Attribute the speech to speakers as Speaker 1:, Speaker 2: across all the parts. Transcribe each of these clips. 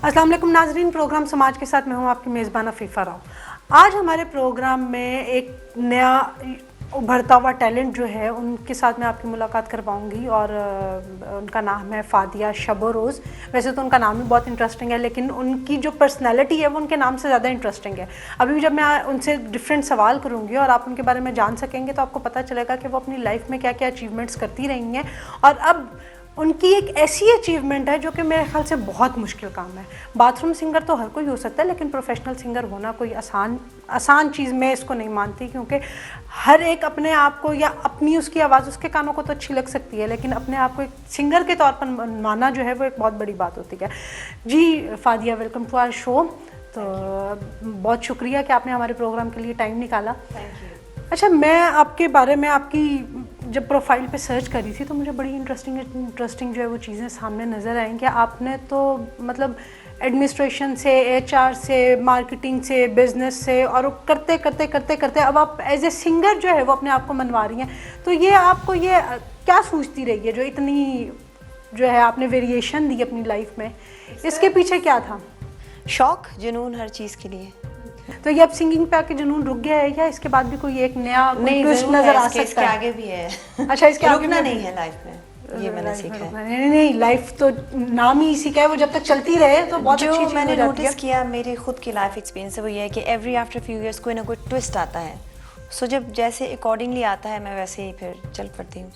Speaker 1: अस्सलाम वालेकुम नाजरीन, प्रोग्राम समाज के साथ मैं हूँ आपकी मेज़बान अफीफ़ा राव। आज हमारे प्रोग्राम में एक नया उभरता हुआ टैलेंट जो है उनके साथ मैं आपकी मुलाकात करवाऊंगी और उनका नाम है फ़ादिया शब रोज़। वैसे तो उनका नाम भी बहुत इंटरेस्टिंग है, लेकिन उनकी जो पर्सनैलिटी है वो उनके नाम से ज़्यादा इंटरेस्टिंग है। अभी जब मैं उनसे डिफरेंट सवाल करूँगी और आप उनके बारे में जान सकेंगे तो आपको पता चलेगा कि वो अपनी लाइफ में क्या क्या अचीवमेंट्स करती रही हैं और अब उनकी एक ऐसी अचीवमेंट है जो कि मेरे ख्याल से बहुत मुश्किल काम है। बाथरूम सिंगर तो हर कोई हो सकता है, लेकिन प्रोफेशनल सिंगर होना कोई आसान चीज़ मैं इसको नहीं मानती, क्योंकि हर एक अपने आप को या अपनी उसकी आवाज़ उसके कानों को तो अच्छी लग सकती है, लेकिन अपने आप को एक सिंगर के तौर पर माना जो है वो एक बहुत बड़ी बात होती है। जी Fadia, welcome to our show. तो बहुत शुक्रिया कि आपने हमारे प्रोग्राम के लिए टाइम निकाला।
Speaker 2: Thank you.
Speaker 1: अच्छा, मैं आपके बारे में आपकी जब प्रोफाइल पे सर्च करी थी तो मुझे बड़ी इंटरेस्टिंग जो है वो चीज़ें सामने नज़र आई कि आपने तो मतलब एडमिनिस्ट्रेशन से, एचआर से, मार्केटिंग से, बिज़नेस से और करते करते करते करते अब आप एज ए सिंगर जो है वो अपने आप को मनवा रही हैं। तो ये आपको ये क्या सोचती रही है जो इतनी जो है आपने वेरिएशन दी अपनी लाइफ में, इसके पीछे क्या था?
Speaker 2: शौक, जुनून हर चीज़ के लिए।
Speaker 1: तो ये अब सिंगिंग पे आके जुनून रुक गया है या इसके बाद भी कोई एक नया ट्विस्ट
Speaker 2: नहीं,
Speaker 1: नजर आ
Speaker 2: इसके
Speaker 1: सकता है?
Speaker 2: आगे भी है।
Speaker 1: अच्छा, इसके आगे
Speaker 2: रुकना
Speaker 1: भी
Speaker 2: नहीं है लाइफ में, ये मैंने सीखा है।
Speaker 1: नहीं, लाइफ तो नाम ही इसी का है, वो जब तक चलती रहे तो बहुत अच्छी
Speaker 2: जो
Speaker 1: चीज
Speaker 2: मैंने
Speaker 1: हो जाती है।
Speaker 2: नोटिस किया मेरे खुद की लाइफ एक्सपीरियंस से वो ये है कि एवरी आफ्टर फ्यू इयर्स कोई ना कोई ट्विस्ट आता है। सो जब जैसे अकॉर्डिंगली आता है मैं वैसे ही फिर चल पड़ती हूँ।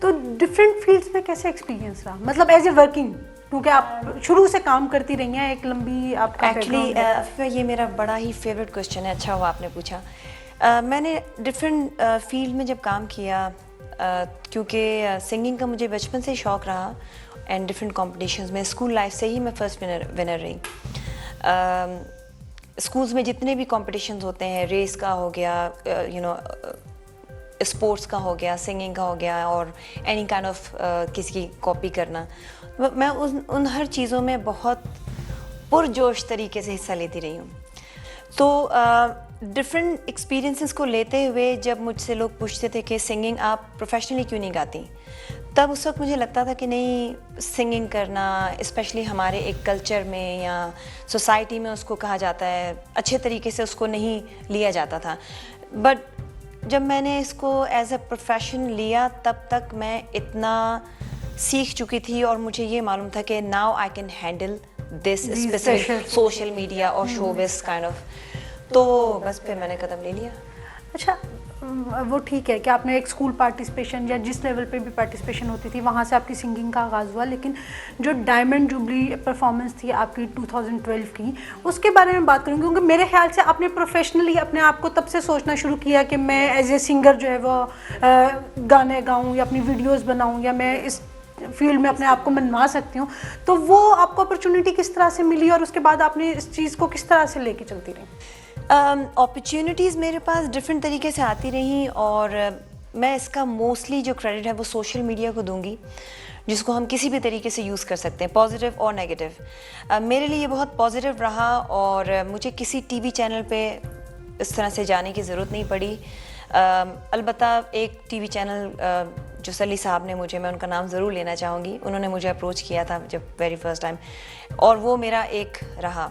Speaker 1: तो डिफरेंट फील्ड्स में कैसे एक्सपीरियंस रहा, मतलब एज ए वर्किंग, क्योंकि आप शुरू से काम करती रही हैं, एक लंबी आपका
Speaker 2: एक्चुअली ये मेरा बड़ा ही फेवरेट क्वेश्चन है। अच्छा हुआ आपने पूछा। मैंने डिफरेंट फील्ड में जब काम किया, क्योंकि सिंगिंग का मुझे बचपन से शौक़ रहा एंड डिफरेंट कॉम्पिटिशन्स में स्कूल लाइफ से ही मैं फर्स्ट विनर रही। स्कूल्स में जितने भी कॉम्पिटिशन्स होते हैं, रेस का हो गया, स्पोर्ट्स का हो गया, सिंगिंग का हो गया और एनी काइंड ऑफ किसी की कॉपी करना, मैं उन हर चीज़ों में बहुत पुरजोश तरीके से हिस्सा लेती रही हूँ। तो डिफरेंट एक्सपीरियंसेस को लेते हुए जब मुझसे लोग पूछते थे कि सिंगिंग आप प्रोफेशनली क्यों नहीं गाती, तब उस वक्त मुझे लगता था कि नहीं, सिंगिंग करना स्पेशली हमारे एक कल्चर में या सोसाइटी में उसको कहा जाता है, अच्छे तरीके से उसको नहीं लिया जाता था। बट जब मैंने इसको एज अ प्रोफेशन लिया तब तक मैं इतना सीख चुकी थी और मुझे ये मालूम था कि now I can handle this specific social media और शोबिज़ काइंड ऑफ। तो बस फिर मैंने कदम ले लिया।
Speaker 1: अच्छा, वो ठीक है कि आपने एक स्कूल पार्टिसिपेशन या जिस लेवल पे भी पार्टिसिपेशन होती थी वहाँ से आपकी सिंगिंग का आगाज़ हुआ, लेकिन जो डायमंड जुबली परफॉर्मेंस थी आपकी 2012 की, उसके बारे में बात करूँगी, क्योंकि मेरे ख्याल से आपने प्रोफेशनली अपने आप को तब से सोचना शुरू किया कि मैं एज ए सिंगर जो है वो गाने गाऊँ या अपनी वीडियोज़ बनाऊँ या मैं इस फील्ड में अपने आप को मनवा सकती हूँ। तो वो आपको अपॉर्चुनिटी किस तरह से मिली और उसके बाद आपने इस चीज़ को किस तरह से लेके चलती रही?
Speaker 2: अपॉर्चुनिटीज़ मेरे पास डिफरेंट तरीके से आती रही और मैं इसका मोस्टली जो क्रेडिट है वो सोशल मीडिया को दूंगी, जिसको हम किसी भी तरीके से यूज़ कर सकते हैं, पॉजिटिव और नेगेटिव। मेरे लिए ये बहुत पॉजिटिव रहा और मुझे किसी टीवी चैनल पे इस तरह से जाने की ज़रूरत नहीं पड़ी। अलबत्ता एक टीवी चैनल जो सली साहब ने मुझे, मैं उनका नाम ज़रूर लेना चाहूँगी, उन्होंने मुझे अप्रोच किया था जब वेरी फर्स्ट टाइम, और वो मेरा एक रहा,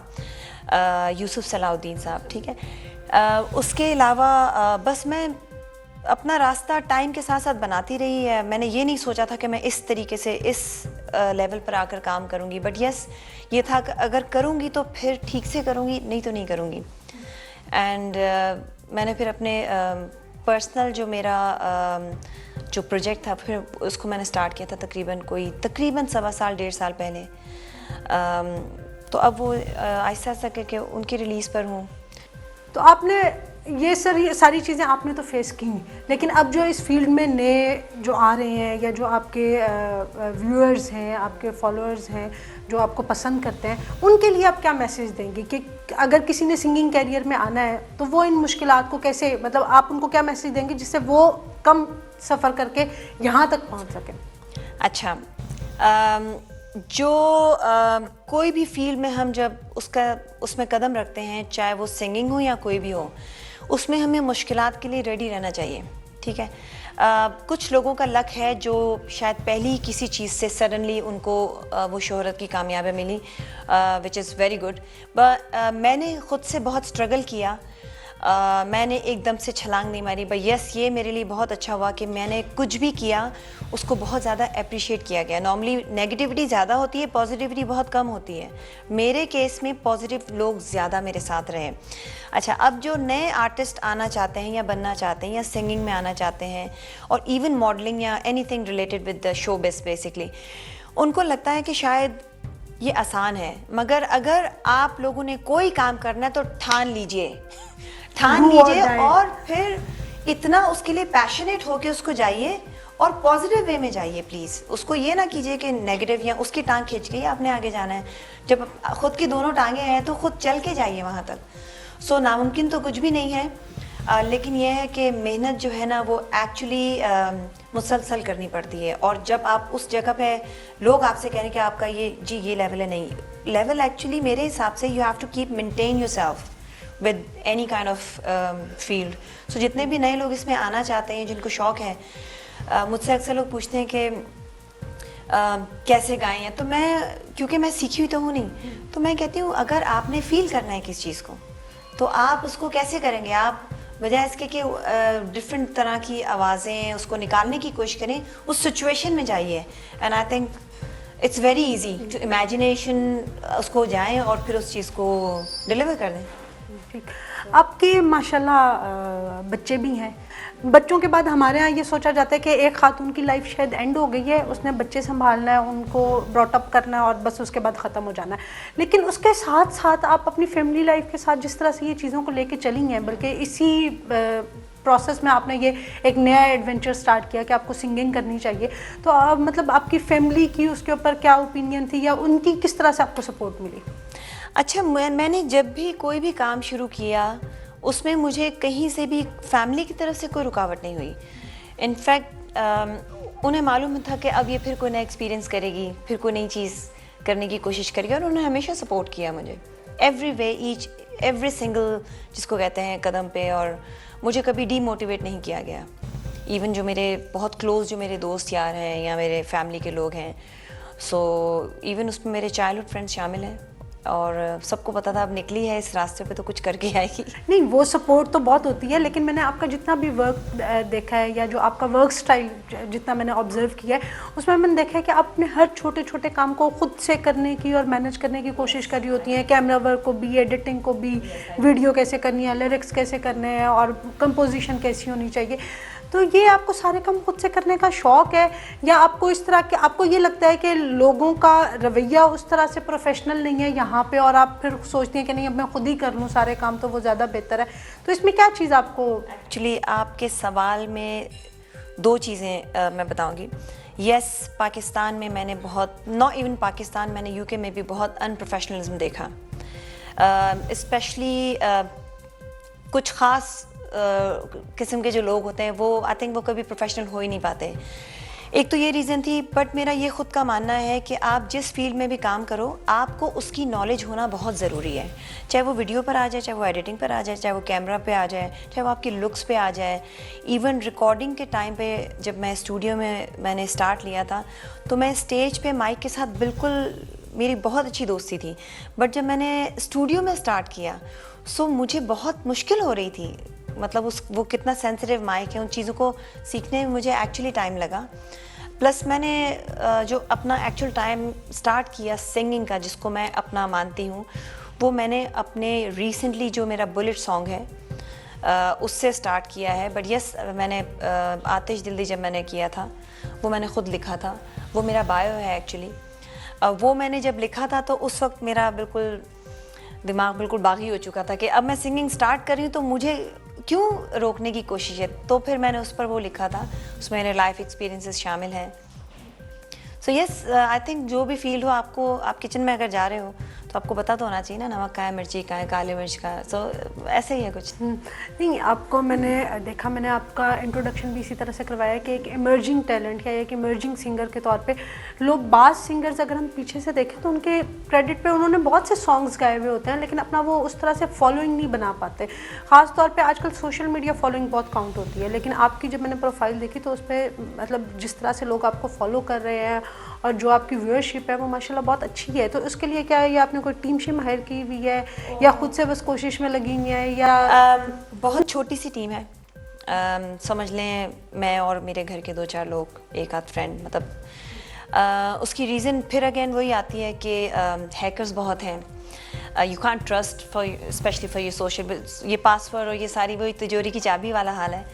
Speaker 2: यूसुफ सलाउद्दीन साहब, ठीक है। उसके अलावा बस मैं अपना रास्ता टाइम के साथ साथ बनाती रही है। मैंने ये नहीं सोचा था कि मैं इस तरीके से इस लेवल पर आकर काम करूँगी, बट यस ये था कि अगर करूँगी तो फिर ठीक से करूँगी, नहीं तो नहीं करूँगी। एंड मैंने फिर अपने पर्सनल जो मेरा जो प्रोजेक्ट था फिर उसको मैंने स्टार्ट किया था तकरीबन 1.25 साल 1.5 साल पहले। तो अब वो आहिस्ता आहिस्ता करके उनकी रिलीज़ पर हूँ।
Speaker 1: तो आपने ये सारी चीज़ें आपने तो फेस की, लेकिन अब जो इस फील्ड में नए जो आ रहे हैं या जो आपके व्यूअर्स हैं, आपके फॉलोअर्स हैं, जो आपको पसंद करते हैं, उनके लिए आप क्या मैसेज देंगे कि अगर किसी ने सिंगिंग कैरियर में आना है तो वो इन मुश्किलात को कैसे, मतलब आप उनको क्या मैसेज देंगे जिससे वो कम सफ़र करके यहाँ तक पहुँच सकें?
Speaker 2: अच्छा, कोई भी फील्ड में हम जब उसमें कदम रखते हैं, चाहे वो सिंगिंग हो या कोई भी हो, उसमें हमें मुश्किलात के लिए रेडी रहना चाहिए, ठीक है। कुछ लोगों का लक है जो शायद पहली किसी चीज़ से सडनली उनको वो शोहरत की कामयाबी मिली, which is very good. But मैंने ख़ुद से बहुत स्ट्रगल किया, मैंने एकदम से छलांग नहीं मारी। बट यस, ये मेरे लिए बहुत अच्छा हुआ कि मैंने कुछ भी किया उसको बहुत ज़्यादा अप्रिशिएट किया गया। नॉर्मली नेगेटिविटी ज़्यादा होती है, पॉजिटिविटी बहुत कम होती है। मेरे केस में पॉजिटिव लोग ज़्यादा मेरे साथ रहे। अच्छा, अब जो नए आर्टिस्ट आना चाहते हैं या बनना चाहते हैं या सिंगिंग में आना चाहते हैं और इवन मॉडलिंग या anything related with the show basically, उनको लगता है कि शायद ये आसान है। मगर अगर आप लोगों ने कोई काम करना है तो ठान लीजिए और फिर इतना उसके लिए पैशनेट होके उसको जाइए और पॉजिटिव वे में जाइए प्लीज़। उसको ये ना कीजिए कि नेगेटिव या उसकी टांग खींच के आपने आगे जाना है। जब खुद की दोनों टांगें हैं तो खुद चल के जाइए वहाँ तक। सो नामुमकिन तो कुछ भी नहीं है, लेकिन यह है कि मेहनत जो है ना वो एक्चुअली मुसलसल करनी पड़ती है। और जब आप उस जगह पे लोग आपसे कह रहे हैं कि आपका ये लेवल है, नहीं, लेवल एक्चुअली मेरे हिसाब से you have to keep maintain yourself with any kind of field. So जितने भी नए लोग इसमें आना चाहते हैं, जिनको शौक़ है, मुझसे अक्सर लोग पूछते हैं कि कैसे गाएं हैं, तो मैं, क्योंकि मैं सीखी हुई तो हूँ नहीं, तो मैं कहती हूँ अगर आपने फील करना है किस चीज़ को तो आप उसको कैसे करेंगे। आप बजाय इसके कि डिफरेंट तरह की आवाज़ें उसको निकालने की कोशिश करें, उस सिचुएशन में जाइए। And I think it's very easy to imagination, उसको जाएं और फिर उस चीज़ को डिलीवर कर दें।
Speaker 1: ठीक, आपके माशाल्लाह बच्चे भी हैं। बच्चों के बाद हमारे यहाँ ये सोचा जाता है कि एक खातून की लाइफ शायद एंड हो गई है, उसने बच्चे संभालना है, उनको ब्रॉटअप करना है और बस उसके बाद ख़त्म हो जाना है। लेकिन उसके साथ साथ आप अपनी फैमिली लाइफ के साथ जिस तरह से ये चीज़ों को लेके चली हैं, बल्कि इसी प्रोसेस में आपने ये एक नया एडवेंचर स्टार्ट किया कि आपको सिंगिंग करनी चाहिए, तो आप मतलब आपकी फैमिली की उसके ऊपर क्या ओपिनियन थी या उनकी किस तरह से आपको सपोर्ट मिली?
Speaker 2: अच्छा, मैंने जब भी कोई भी काम शुरू किया उसमें मुझे कहीं से भी फैमिली की तरफ से कोई रुकावट नहीं हुई। इनफैक्ट उन्हें मालूम था कि अब ये फिर कोई नया एक्सपीरियंस करेगी, फिर कोई नई चीज़ करने की कोशिश करेगी, और उन्होंने हमेशा सपोर्ट किया मुझे एवरी वे, एवरी सिंगल जिसको कहते हैं कदम पे, और मुझे कभी डीमोटिवेट नहीं किया गया। इवन जो मेरे बहुत क्लोज़ जो मेरे दोस्त यार हैं या मेरे फैमिली के लोग हैं, सो इवन उसमें मेरे चाइल्डहुड फ्रेंड्स शामिल हैं, और सबको पता था अब निकली है इस रास्ते पे तो कुछ करके आएगी।
Speaker 1: नहीं, वो सपोर्ट तो बहुत होती है, लेकिन मैंने आपका जितना भी वर्क देखा है या जो आपका वर्क स्टाइल जितना मैंने ऑब्जर्व किया है, उसमें मैंने देखा है कि आप अपने हर छोटे छोटे काम को खुद से करने की और मैनेज करने की कोशिश कर रही होती हैं। कैमरा वर्क को भी, एडिटिंग को भी, वीडियो कैसे करनी है, लिरिक्स कैसे करने हैं और कंपोजिशन कैसी होनी चाहिए। तो ये आपको सारे काम खुद से करने का शौक़ है या आपको इस तरह के, आपको ये लगता है कि लोगों का रवैया उस तरह से प्रोफेशनल नहीं है यहाँ पे और आप फिर सोचती हैं कि नहीं अब मैं खुद ही कर लूँ सारे काम तो वो ज़्यादा बेहतर है? तो इसमें क्या चीज़ आपको
Speaker 2: एक्चुअली आपके सवाल में दो चीज़ें मैं बताऊँगी। यस, पाकिस्तान में मैंने बहुत, नॉट इवन पाकिस्तान, मैंने यूके में भी बहुत अनप्रोफेशनलिज्म देखा। स्पेशली कुछ ख़ास किस्म के जो लोग होते हैं वो आई थिंक वो कभी प्रोफेशनल हो ही नहीं पाते। एक तो ये रीज़न थी, बट मेरा ये ख़ुद का मानना है कि आप जिस फील्ड में भी काम करो आपको उसकी नॉलेज होना बहुत ज़रूरी है। चाहे वो वीडियो पर आ जाए, चाहे वो एडिटिंग पर आ जाए, चाहे वो कैमरा पे आ जाए, चाहे वो आपकी लुक्स पे आ जाए। इवन रिकॉर्डिंग के टाइम पे जब मैं स्टूडियो में मैंने स्टार्ट लिया था तो मैं स्टेज पे माइक के साथ बिल्कुल, मेरी बहुत अच्छी दोस्ती थी, बट जब मैंने स्टूडियो में स्टार्ट किया सो मुझे बहुत मुश्किल हो रही थी। मतलब वो कितना सेंसिटिव माइक है, उन चीज़ों को सीखने में मुझे एक्चुअली टाइम लगा। प्लस मैंने जो अपना एक्चुअल टाइम स्टार्ट किया सिंगिंग का, जिसको मैं अपना मानती हूँ, वो मैंने अपने रिसेंटली जो मेरा बुलेट सॉन्ग है उससे स्टार्ट किया है। बट यस, मैंने आतिश दिल दी जब मैंने किया था वो मैंने ख़ुद लिखा था, वो मेरा बायो है एक्चुअली। वो मैंने जब लिखा था तो उस वक्त मेरा बिल्कुल दिमाग बिल्कुल बागी हो चुका था कि अब मैं सिंगिंग स्टार्ट कर रही हूँ तो मुझे क्यों रोकने की कोशिश है। तो फिर मैंने उस पर वो लिखा था, उसमें मेरे लाइफ एक्सपीरियंसेस शामिल हैं। सो यस, आई थिंक जो भी फील्ड हो, आपको, आप किचन में अगर जा रहे हो तो आपको पता तो होना चाहिए ना नमक का है, मिर्ची का है, काली मिर्च का है, तो ऐसे ही है कुछ।
Speaker 1: नहीं, आपको मैंने देखा, मैंने आपका इंट्रोडक्शन भी इसी तरह से करवाया कि एक इमर्जिंग टैलेंट या एक इमर्जिंग सिंगर के तौर पे लोग, बाज़ सिंगर्स अगर हम पीछे से देखें तो उनके क्रेडिट पे उन्होंने बहुत से सॉन्ग्स गाए हुए होते हैं, लेकिन अपना वो उस तरह से फॉलोइंग नहीं बना पाते। ख़ास तौर पे आजकल सोशल मीडिया फॉलोइंग बहुत काउंट होती है, लेकिन आपकी जब मैंने प्रोफाइल देखी तो उस पर मतलब जिस तरह से लोग आपको फॉलो कर रहे हैं और जो आपकी व्यूअरशिप है वो माशाल्लाह बहुत अच्छी है। तो उसके लिए क्या है, या आपने कोई टीम शीम हायर की हुई है या खुद से बस कोशिश में लगी हुई है, या
Speaker 2: बहुत छोटी सी टीम है। समझ लें मैं और मेरे घर के 2-4 लोग, एक आध फ्रेंड, मतलब उसकी रीज़न फिर अगेन वही आती है कि हैकर्स बहुत हैं, you can't trust for specially for ये सोशल, ये पासवर्ड और ये सारी वही तिजोरी की चाबी वाला हाल है।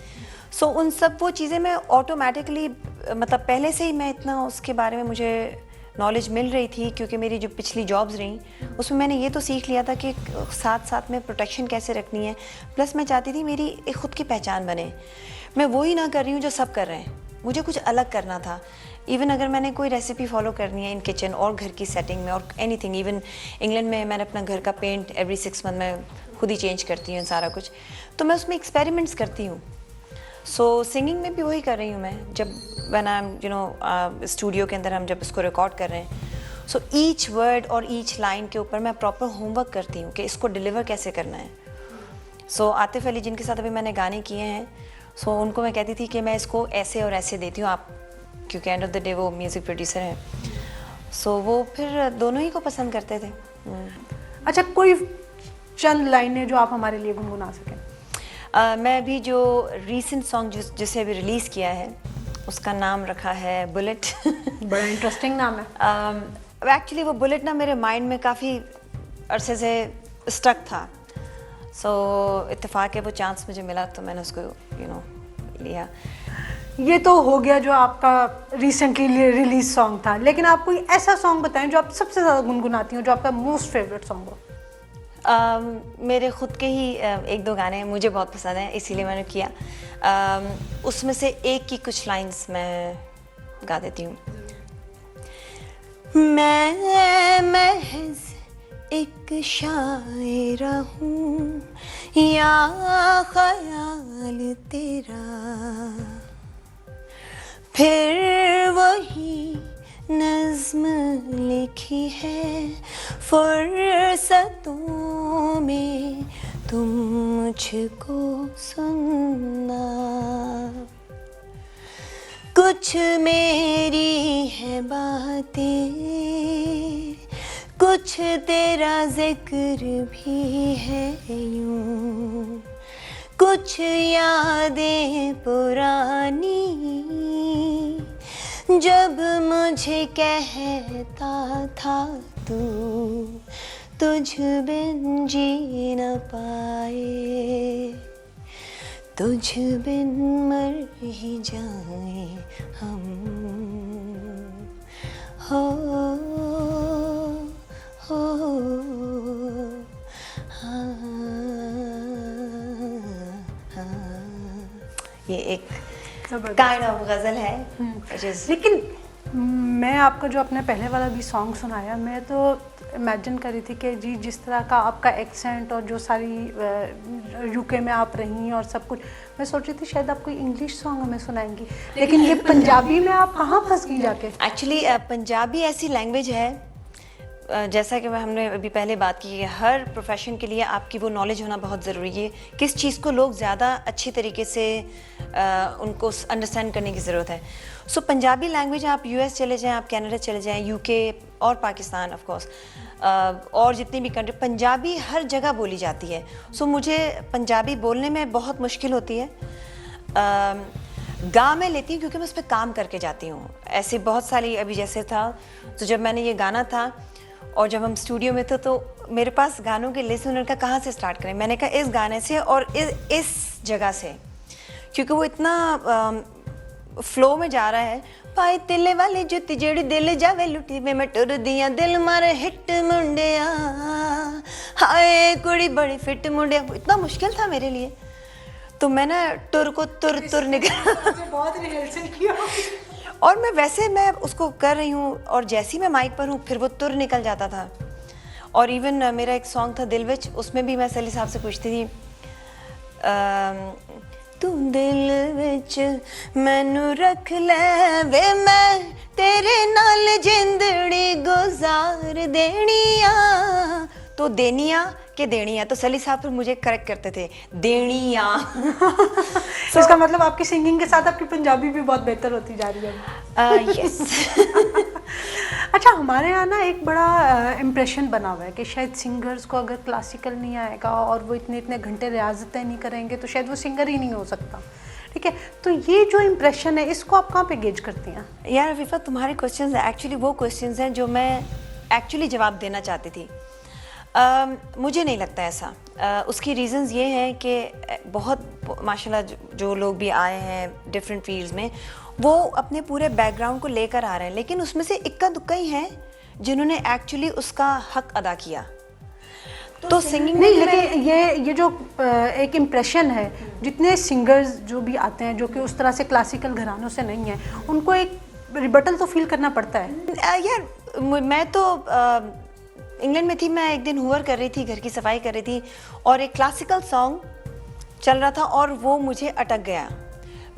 Speaker 2: सो उन सब वो चीज़ें मैं ऑटोमेटिकली, मतलब पहले से ही मैं इतना उसके बारे में मुझे नॉलेज मिल रही थी, क्योंकि मेरी जो पिछली जॉब्स रहीं उसमें मैंने ये तो सीख लिया था कि साथ साथ में प्रोटेक्शन कैसे रखनी है। प्लस मैं चाहती थी मेरी एक ख़ुद की पहचान बने, मैं वही ना कर रही हूँ जो सब कर रहे हैं, मुझे कुछ अलग करना था। इवन अगर मैंने कोई रेसिपी फॉलो करनी है इन किचन और घर की सेटिंग में और एनीथिंग, इवन इंग्लैंड में मैंने अपना घर का पेंट एवरी 6 मंथ में खुद ही चेंज करती हूँ सारा कुछ, तो मैं उसमें एक्सपेरिमेंट्स करती हूँ। सो सिंगिंग में भी वही कर रही हूँ मैं, जब व्हेन आई एम स्टूडियो के अंदर हम जब इसको रिकॉर्ड कर रहे हैं, सो ईच वर्ड और ईच लाइन के ऊपर मैं प्रॉपर होमवर्क करती हूँ कि इसको डिलीवर कैसे करना है। सो आतिफ अली जिनके साथ अभी मैंने गाने किए हैं, सो उनको मैं कहती थी कि मैं इसको ऐसे और ऐसे देती हूँ आप, क्योंकि एंड ऑफ द डे वो म्यूज़िक प्रोड्यूसर हैं, सो वो फिर दोनों ही को पसंद करते थे।
Speaker 1: अच्छा, कोई चंद लाइनें जो आप हमारे लिए गुनगुना सकें?
Speaker 2: मैं अभी जो रीसेंट सॉन्ग जिसे अभी रिलीज़ किया है उसका नाम रखा है बुलेट।
Speaker 1: बड़ा इंटरेस्टिंग नाम है।
Speaker 2: एक्चुअली वो बुलेट ना मेरे माइंड में काफ़ी अरसे से स्टक था, सो इत्तेफाक है वो चांस मुझे मिला तो मैंने उसको लिया।
Speaker 1: ये तो हो गया जो आपका रिसेंटली रिलीज सॉन्ग था, लेकिन आप कोई ऐसा सॉन्ग बताएं जो आप सबसे ज़्यादा गुनगुनाती हो, जो आपका मोस्ट फेवरेट सॉन्ग हो।
Speaker 2: मेरे ख़ुद के ही 1-2 गाने मुझे बहुत पसंद हैं, इसीलिए मैंने किया। उसमें से एक की कुछ लाइंस मैं गा देती हूँ। मैं महज एक शायरा हूँ या ख्याल तेरा, फिर वही नज़्म लिखी है फुर्सतों में तुम मुझको सुनना। कुछ मेरी है बातें, कुछ तेरा जिक्र भी है यूं, कुछ यादें पुरानी जब मुझे कहता था तू तुझ बिन जी न पाए, तुझ बिन मर ही जाए हम। हो हाँ, ये एक काइंड ऑफ गज़ल है।
Speaker 1: लेकिन मैं आपका जो अपने पहले वाला भी सॉन्ग सुनाया, मैं तो इमेजिन कर रही थी कि जी जिस तरह का आपका एक्सेंट और जो सारी यूके में आप रही और सब कुछ, मैं सोच रही थी शायद आप कोई इंग्लिश सॉन्ग हमें सुनाएंगी, लेकिन ये पंजाबी में आप कहाँ फंस गई जाके?
Speaker 2: एक्चुअली पंजाबी ऐसी लैंग्वेज है, जैसा कि हमने अभी पहले बात की है, हर प्रोफेशन के लिए आपकी वो नॉलेज होना बहुत ज़रूरी है, किस चीज़ को लोग ज़्यादा अच्छी तरीके से उनको अंडरस्टैंड करने की ज़रूरत है। सो पंजाबी लैंग्वेज आप यूएस चले जाएं, आप कनाडा चले जाएं, यूके और पाकिस्तान ऑफ कोर्स, और जितनी भी कंट्री, पंजाबी हर जगह बोली जाती है। सो मुझे पंजाबी बोलने में बहुत मुश्किल होती है। गा मैं लेती हूँ क्योंकि मैं उस पर काम करके जाती हूँ। ऐसे बहुत सारी, अभी जैसे था तो जब मैंने ये गाना था और जब हम स्टूडियो में थे तो मेरे पास गानों की लिस्ट, उन्होंने कहा कहाँ से स्टार्ट करें, मैंने कहा इस गाने से और इस जगह से, क्योंकि वो इतना फ्लो में जा रहा है। पाए तिले वाली जुत्ती जेड़ी दिल जावे लुटी वे मैं टुर दिया दिल मारे हिट मुंडिया, हाय कुड़ी बड़ी फिट मुंडिया, इतना मुश्किल था मेरे लिए। तो मैंने टुर को तुर निकल
Speaker 1: बहुत रिहर्सल किया
Speaker 2: और मैं उसको कर रही हूँ और जैसी मैं माइक पर हूँ फिर वो तुर निकल जाता था। और इवन मेरा एक सॉन्ग था दिल विच, उसमें भी मैं सैली साहब से पूछती थी तू दिल विच मैनू रख ले वे, मैं तेरे नाल जिंदड़ी गुजार देनिया। तो देनिया के देनिया, तो सैली साहब फिर मुझे करेक्ट करते थे देनिया।
Speaker 1: तो इसका मतलब आपकी सिंगिंग के साथ आपकी पंजाबी भी बहुत बेहतर होती जा रही है।
Speaker 2: यस।
Speaker 1: अच्छा, हमारे यहाँ ना एक बड़ा इम्प्रेशन बना हुआ है कि शायद सिंगर्स को अगर क्लासिकल नहीं आएगा और वो इतने इतने घंटे रियाजतें नहीं करेंगे तो शायद वो सिंगर ही नहीं हो सकता, ठीक है। तो ये जो इम्प्रेशन है इसको आप कहाँ पे गेज करती हैं?
Speaker 2: यार अफीफा, तुम्हारे क्वेश्चंस एक्चुअली वो क्वेश्चंस हैं जो मैं एक्चुअली जवाब देना चाहती थी। मुझे नहीं लगता ऐसा। उसकी रीज़न्स ये हैं कि बहुत माशाल्लाह जो लोग भी आए हैं डिफरेंट फील्ड्स में, वो अपने पूरे बैकग्राउंड को लेकर आ रहे हैं, लेकिन उसमें से इक्का दुक्का ही हैं जिन्होंने एक्चुअली उसका हक अदा किया। तो सिंगिंग
Speaker 1: नहीं, लेकिन ये जो एक इम्प्रेशन है, जितने सिंगर्स जो भी आते हैं जो कि उस तरह से क्लासिकल घरानों से नहीं है, उनको एक रिबटल तो फील करना पड़ता है।
Speaker 2: यार मैं तो इंग्लैंड में थी, मैं एक दिन हूवर कर रही थी, घर की सफाई कर रही थी, और एक क्लासिकल सॉन्ग चल रहा था और वो मुझे अटक गया।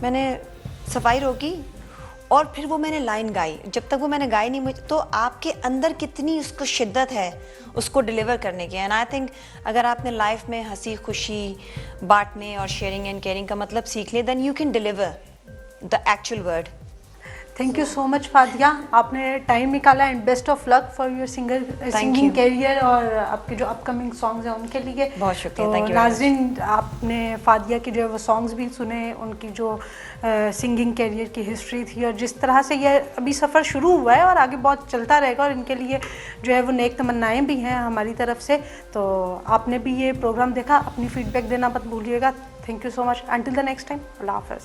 Speaker 2: मैंने सफाई रोकी और फिर वो मैंने लाइन गाई। जब तक वो मैंने गाई नहीं, मुझे तो आपके अंदर कितनी उसको शिद्दत है उसको डिलीवर करने की। एंड आई थिंक अगर आपने लाइफ में हंसी खुशी बांटने और शेयरिंग एंड केयरिंग का मतलब सीख लिया, then you can deliver the actual word.
Speaker 1: Thank you so much Fadia, आपने टाइम निकाला, and best of luck for your singing career और आपके जो अपकमिंग सॉन्ग्स हैं उनके लिए।
Speaker 2: बहुत शुक्रिया,
Speaker 1: तो
Speaker 2: थैंक यू।
Speaker 1: नाज़रीन, आपने फादिया के जो है वो सॉन्ग्स भी सुने, उनकी जो सिंगिंग कैरियर की हिस्ट्री थी और जिस तरह से ये अभी सफ़र शुरू हुआ है और आगे बहुत चलता रहेगा, और इनके लिए जो है वो नेक तमन्नाएँ भी हैं हमारी तरफ से। तो आपने भी ये प्रोग्राम देखा, अपनी फीडबैक देना मत भूलिएगा। Thank you so much, until the next time, अल्लाह हाफ़िज़।